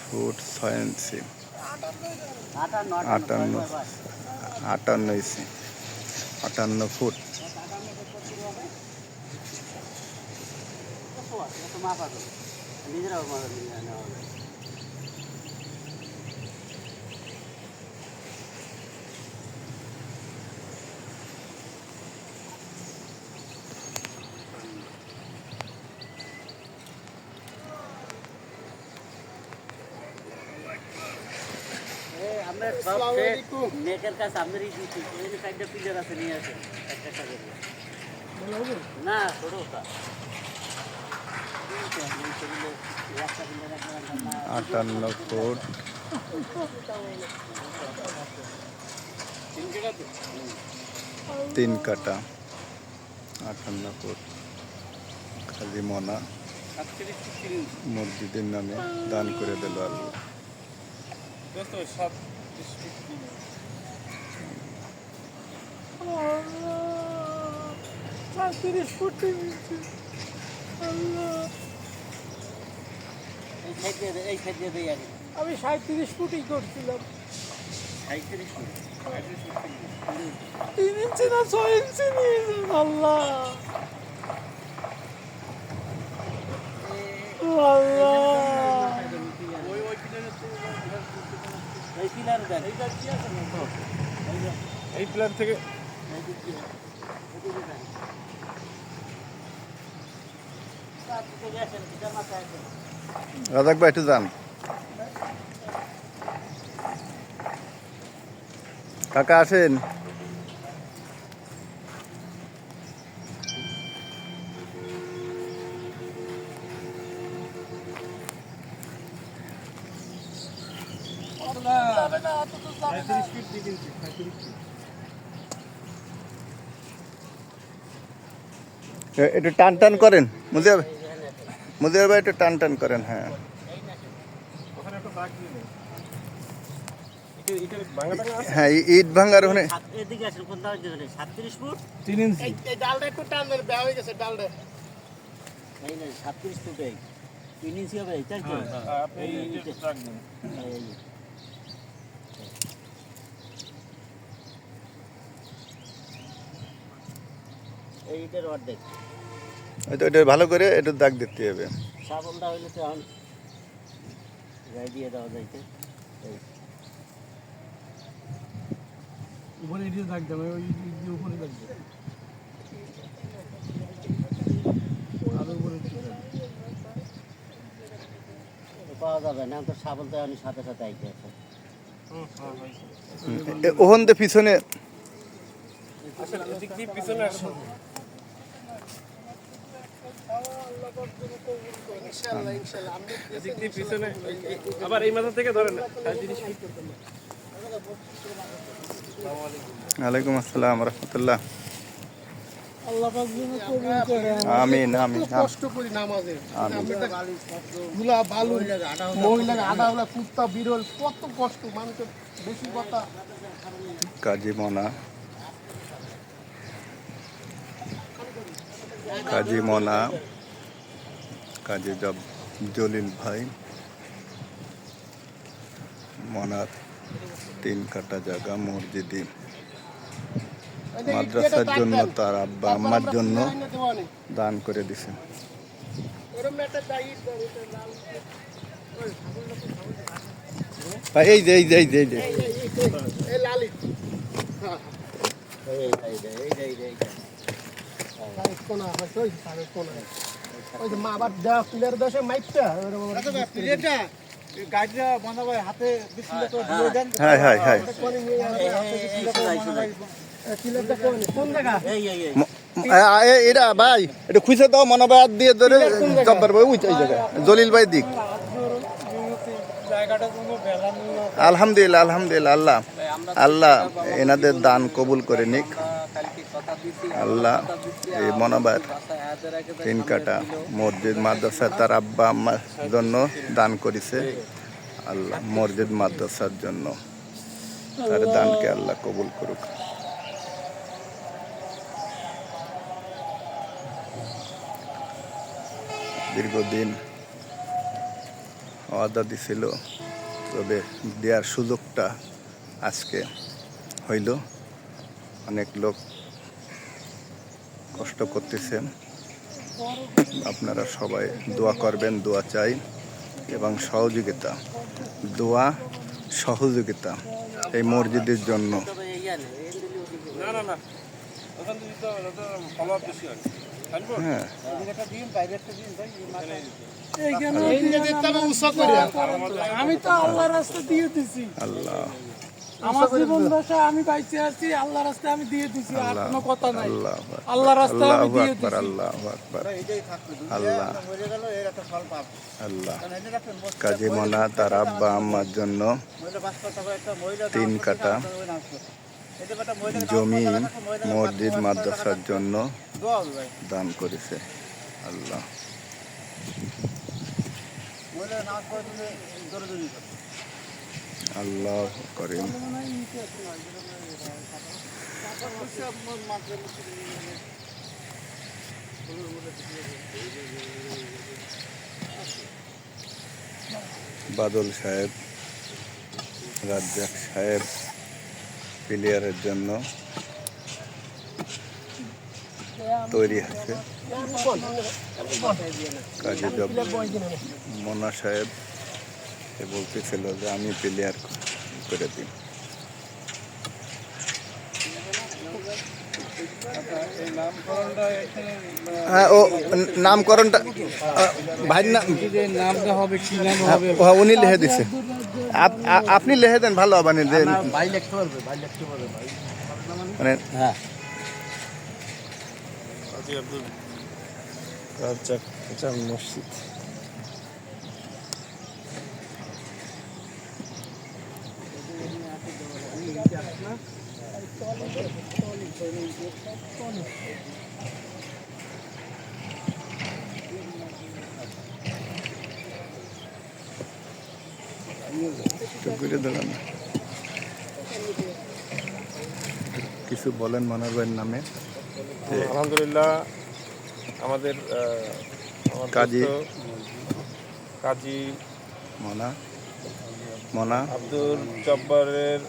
Foot 6 ইঞ্চি, 58 ইঞ্চি, 58 foot. নেকের কাছে আপনারই দিচ্ছি এই সাইডটা পিলার আছে নিয়ে আসেন একটা একটা করে না ছোট ওটা 58 ফুট 3 কাটা, 58 ফুট। কাজী মনা মসজিদের নামে দান করে দিল আল্লাহ। আমি 37 ফুটই করছিলাম। 3 ইঞ্চি না 6 ইঞ্চি নিয়েছেন আল্লাহ এই প্ল্যান থেকে রাজাক ভাই একটু যান, কাকা আসেন। একটু টান টান করেন মুজিব ভাই, একটু টান টান করেন। হ্যাঁ, হ্যাঁ, ইট ভাঙার ওখানে এদিকে আসেন কোন দাও দিবেন 37 ফুট 3 ইঞ্চি। এই ডালটা একটু টান দেন, বেয়া হয়ে গেছে ডালটা। এই না 37 ফুট 3 ইঞ্চি হবে তাই তো আপনি এটা ট্রাক দেন। এইটার অর্ধেক এটা ভালো করে একটু দাগ দিতে হবে। সাবলটা হইলে তো এখন গাই দিয়ে দেওয়া যাইতে উপরে এটি দাগ দেবে, ওই উপরে দাগ দেবে, আর উপরে পাওয়া যাবে না তো সাবলটা আমি সাথে সাথে আইতে আছে ওখান দিয়ে পিছনে আসলে এদিক দিয়ে পিছনে আসুন। ইনশাআল্লাহ ইনশাআল্লাহ আমি এদিক দিয়ে পিছনে আবার এই মাথা থেকে ধরেন। ওয়ালাইকুম আসসালাম রহমতুল্লাহ। আল্লাহ পাক যেন কবুল করে। আমিন আমিন। কষ্ট করি নামাজে, গুলা বালু মহিলার আধা হলা কুত্তা বিরল, কত কষ্ট মানুষের, বেশি কথা। কাজী মনা, কাজী মনা, কাজী জলিল ভাই মনার 3 কাটা জায়গা মসজিদে মাদ্রাসার জন্য তার আব্বা আম্মার জন্য দান করে দিছেন। এই যে এই যে এই যে এই যে এই লালি কোনা হইছে, ওই সারে কোনা ওই যে মা আবার দেওয়া প্লেয়ার দশে মাইকটা প্লেয়ারটা গাড়িটা বানাবে হাতে বিসমিল্লাহ করে দিয়ে দেন। হ্যাঁ হ্যাঁ হ্যাঁ, কোনে নিয়ে প্লেয়ারটা কোন জায়গা? এরা ভাই এটা খুঁজে দাও, মনোবাদ দিয়ে ধরে জব্বার ভাই ওই জায়গায় জলিল ভাই দিক। জায়গাটা কোনো বেলান আলহামদুলিল্লাহ আলহামদুলিল্লাহ, আল্লাহ আল্লাহ এনাদের দান কবুল করে নিক। আল্লাহ এই মনোবার 3 কাটা মসজিদ মাদ্রাসা তার আব্বা আম্মার জন্য দান করেছে। আল্লাহ মসজিদ মাদ্রাসার জন্য তার দানকে আল্লাহ কবুল করুক। দীর্ঘদিন ওয়াদা দিছিল, তবে দেওয়ার সুযোগটা আজকে হইল। অনেক লোক কষ্ট করতেছেন, আপনারা সবাই দোয়া করবেন, দোয়া চাই এবং সহযোগিতা, দোয়া সহযোগিতা এই মসজিদের জন্য। তবে ইয়া নেই, এই দিলি ওদিকে না না না, ওখান থেকে তো ফলো আপ বেশি হয়। সাইনবোর্ড? হ্যাঁ, আমি তো আল্লাহ রাস্তা দিয়ে দিছি, আল্লাহ আমার জীবন দশা আমি বাইচে আছি, আল্লাহ রাস্তা আমি দিয়ে দিছি, আর কোনো কথা নাই। আল্লাহ আল্লাহ রাস্তা আমি আল্লাহু দিয়ে আকবার, দিছি। আল্লাহু আকবার, আল্লাহ আল্লাহ। কাজী মনা তার আব্বা আম্মার জন্য 3 কাঠা জমি মসজিদ মাদ্রাসার জন্য দান করেছে। আল্লাহ আল্লাহ করিম। বাদল সাহেব, রাজ্জাক সাহেব প্লেয়ারের জন্য তৈরি আছে। কাজী মোনা সাহেব সে বলতেছিল যে আমি প্লেয়ার করে দিই। হ্যাঁ, ও নামকরণটা ভাইয়ের নাম, নামটা হবে কি নাম হ্যাঁ, উনি লিখে দিছে। আপনি লিখে দেন, ভালো হবে না যে ভাই লিখতে পারবে, ভাই লিখতে পারবে ভাই। মানে হ্যাঁ, কাজী আব্দুল রাজ্জাক মসজিদ। ঘুরে দাঁড়ান, কিছু বলেন মনোহর ভাইয়ের নামে। আলহামদুলিল্লাহ, আমাদের কাজী কাজী মনা মনা আব্দুল জব্বারের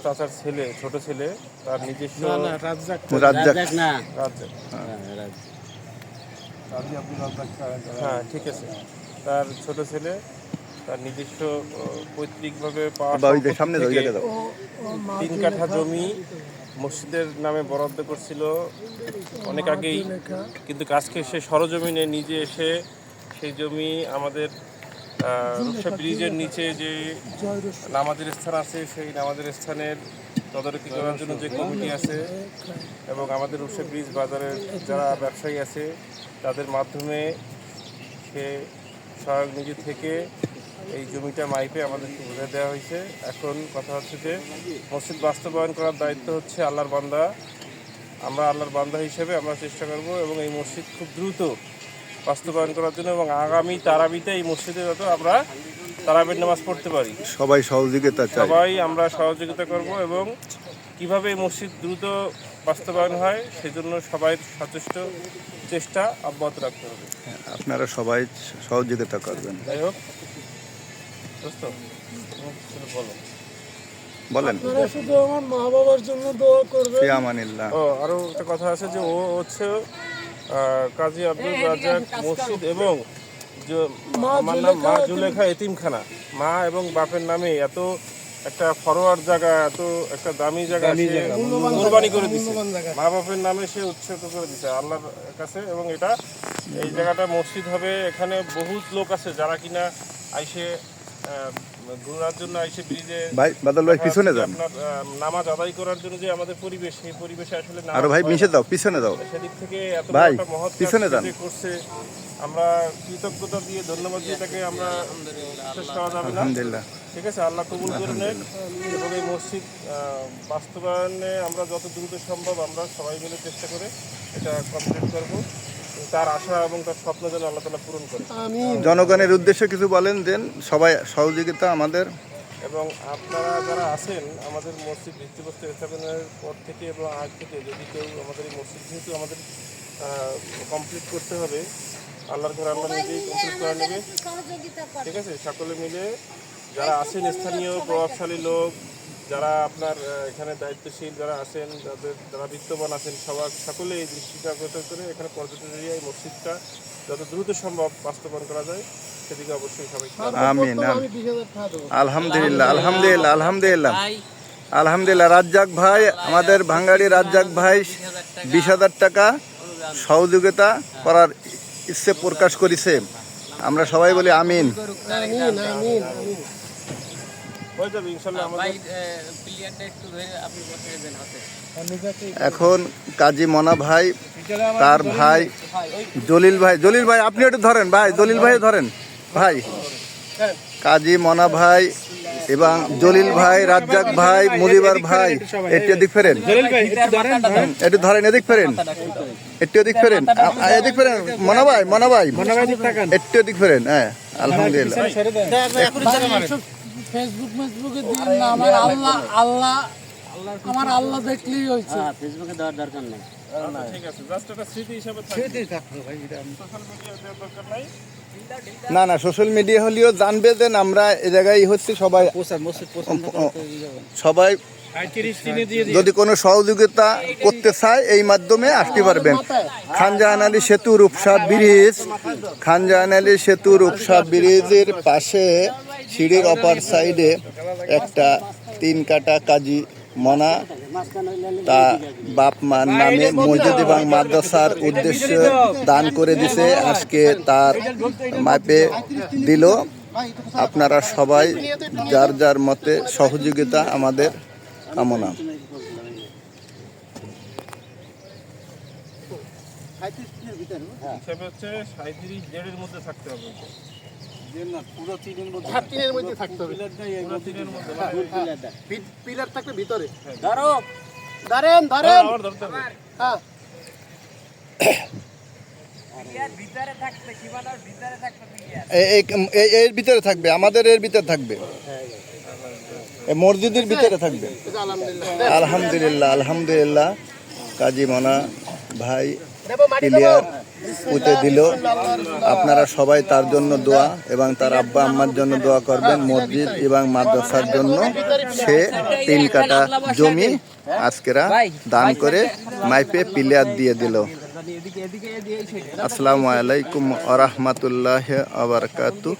চাচার ছেলে, ছোট ছেলে, তার নিজস্ব রাজ্জাক রাজ্জাক, দেখ না রাজ্জাক। হ্যাঁ, ঠিক আছে। তার ছোট ছেলে তার নিজস্ব পৈতৃকভাবে পাওয়া বা ওই যে সম্পত্তি সামনে থেকে জায়গাটা দাও। 3 কাঠা জমি মসজিদের নামে বরাদ্দ করছিল অনেক আগেই, কিন্তু আজকে সে সরজমিনে নিজে এসে সেই জমি আমাদের রূপসা ব্রিজের নিচে যে নামাজের স্থান আছে, সেই নামাজের স্থানের তদারকি করার জন্য যে কমিটি আছে এবং আমাদের রূপসা ব্রিজ বাজারের যারা ব্যবসায়ী আছে তাদের মাধ্যমে সে সহায়ক নিধি থেকে এই জমিটা মাইপে আমাদেরকে বুঝে দেওয়া হয়েছে। এখন কথা হচ্ছে যে মসজিদ বাস্তবায়ন করার দায়িত্ব হচ্ছে আল্লাহর বান্দা। আমরা আল্লাহর বান্দা হিসেবে আমরা চেষ্টা করব এবং এই মসজিদ খুব দ্রুত বাস্তবায়ন করার জন্য এবং আগামী তারাবিতে এই মসজিদে যত আমরা তারাবির নামাজ পড়তে পারি, সবাই সহযোগিতা চাই। সবাই আমরা সহযোগিতা করব এবং কিভাবে এই মসজিদ দ্রুত বাস্তবায়ন হয় সেজন্য সবাই সচেষ্ট চেষ্টা অব্যাহত রাখতে হবে। আপনারা সবাই সহযোগিতা করবেন। যাই হোক দোস্ত, বলো। বলেন। আপনারা শুধু আমার মা বাবার জন্য দোয়া করবেন। ফিয়ামানিল্লাহ। ও আরো একটা কথা আছে যে ও হচ্ছে কাজী আব্দুল রাজ্জাক মসজিদ এবং আমার নাম মা জুলেখা এতিমখানা, মা এবং বাপের নামে এত একটা ফরওয়ার্ড জায়গা, এত একটা দামি জায়গা কোরবানি করে দিচ্ছে, মা বাপের নামে সে উৎসর্গ করে দিচ্ছে আল্লাহর কাছে। এবং এটা এই জায়গাটা মসজিদ হবে, এখানে বহুত লোক আছে যারা কিনা আইসে ঘোরার জন্য আইসে ব্রিজে ভাই বাদল ভাই পিছনে যান। আপনার নামাজ আদায় করার জন্য যে আমাদের পরিবেশ, সেই পরিবেশে আসলে আরো ভাই মিশে দাও, পিছনে দাও সেদিক থেকে এত বড় ভাই, একটা মহৎ কাজ পিছনে যান। সে করছে, আমরা কৃতজ্ঞতা দিয়ে ধন্যবাদ দিয়ে তাকে আমরা শেষ করা যাবে না। আলহামদুলিল্লাহ। ঠিক আছে, আল্লাহ কবুল করে নেন এবং এই মসজিদ বাস্তবায়নে আমরা যত দ্রুত সম্ভব আমরা সবাই মিলে চেষ্টা করে এটা কমপ্লিট করব। তার আশা এবং তার স্বপ্ন যেন আল্লাহ তাআলা পূরণ করে। জনগণের উদ্দেশ্যে কিছু বলেন, দেন সবাই সহযোগিতা আমাদের। এবং আপনারা যারা আছেন আমাদের মসজিদ ভিত্তিপ্রস্তর স্থাপনের পর থেকে এবং আগ থেকে যদি কেউ আমাদের এই মসজিদ যেহেতু আমাদের কমপ্লিট করতে হবে, আল্লাহর ঘর আল্লাহ নিজেই কমপ্লিট করে নেবে। ঠিক আছে, সকলে মিলে যারা আছেন স্থানীয় প্রভাবশালী লোক, যারা আপনার এখানে দায়িত্বশীল যারা আছেন, যারা বিত্তবান আছেন, সকলে এই দৃষ্টিটা আকর্ষণ করে এখানে পর্যটন এরিয়া এই মসজিদটা যত দ্রুত সম্ভব বাস্তবায়ন করা যায় সেদিকে অবশ্যই সবাই আমিন আমি 20,000 টাকা দেবো। আলহামদুলিল্লাহ আলহামদুলিল্লাহ আলহামদুলিল্লাহ আলহামদুলিল্লাহ। রাজ্জাক ভাই, আমাদের ভাঙ্গাড়ি রাজ্জাক ভাই 20,000 টাকা সহযোগিতা করার ইচ্ছে প্রকাশ করেছে। আমরা সবাই বলি আমিন। আমিন আমিন আমিন। হয়ে যাবে ইনশাল্লাহ। আমাদের প্লেয়ারটা একটু ধরে আপনি বসে দেন হাতে। এখন কাজী মনা ভাই, তার ভাই জলিল ভাই, জলিল ভাই আপনি একটু ধরেন ভাই, জলিল ভাই ধরেন ভাই। কাজী মনা ভাই এবং জলিল ভাই, রাজ্জাক ভাই, মুজিবার ভাই, একটু এদিক ফেরেন, একটু ধরেন, এদিক ফেরেন, একটু এদিক ফেরেন, এদিক ফেরেন, মনা ভাই, মনা ভাই একটু এদিক ফেরেন। হ্যাঁ আলহামদুলিল্লাহ। ফেসবুকে দিন না, আমার আল্লাহ দেখলেই হয়েছে। হ্যাঁ, ফেসবুকে দেওয়ার দরকার নেই। ঠিক আছে, জাস্ট একটা স্মৃতি হিসাবে থাকবে ভাই, সোশ্যাল মিডিয়া দেওয়ার দরকার নাই। না না, সোশ্যাল মিডিয়া হলেও জানবে যে আমরা এ জায়গায় হচ্ছে সবাই, সবাই যদি কোনো সহযোগিতা করতে চায় এই মাধ্যমে আসতে পারবেন। খানজাহান আলী সেতু রূপসা ব্রিজ, খানজাহান আলী সেতু রূপসা ব্রিজের পাশে সিঁড়ির অপার সাইডে একটা 3 কাটা কাজী মনা তা বাপ মার নামে মসজিদ এবং মাদ্রাসার উদ্দেশ্যে দান করে দিছে। আজকে তার মাপে দিল। আপনারা সবাই যার যার মতে সহযোগিতা আমাদের কামনা। হিসাবে হচ্ছে 37 জেডের মধ্যে থাকতে হবে। হ্যাঁ, তিনের মধ্যে থাকতে হবে। পুরো তিনের মধ্যে পিলার থাকবে ভিতরে। ধরো ধরেন ধরেন। আবার ধরতে হবে। হ্যাঁ এর ভিতরে থাকবে, আমাদের এর ভিতরে থাকবে, এই মসজিদের ভিতরে থাকবে। আলহামদুলিল্লাহ। আলহামদুলিল্লাহ আলহামদুলিল্লাহ। কাজী মনা ভাই ক্লিয়ার পুঁতে দিল। আপনারা সবাই তার জন্য দোয়া এবং তার আব্বা আম্মার জন্য দোয়া করবেন। মসজিদ এবং মাদ্রাসার জন্য সে 3 কাটা জমি আজকেরা দান করে মাইপে প্লেয়ার দিয়ে দিল। আসসালামু আলাইকুম ওয়া রাহমাতুল্লাহি ওয়া বারাকাতুহু।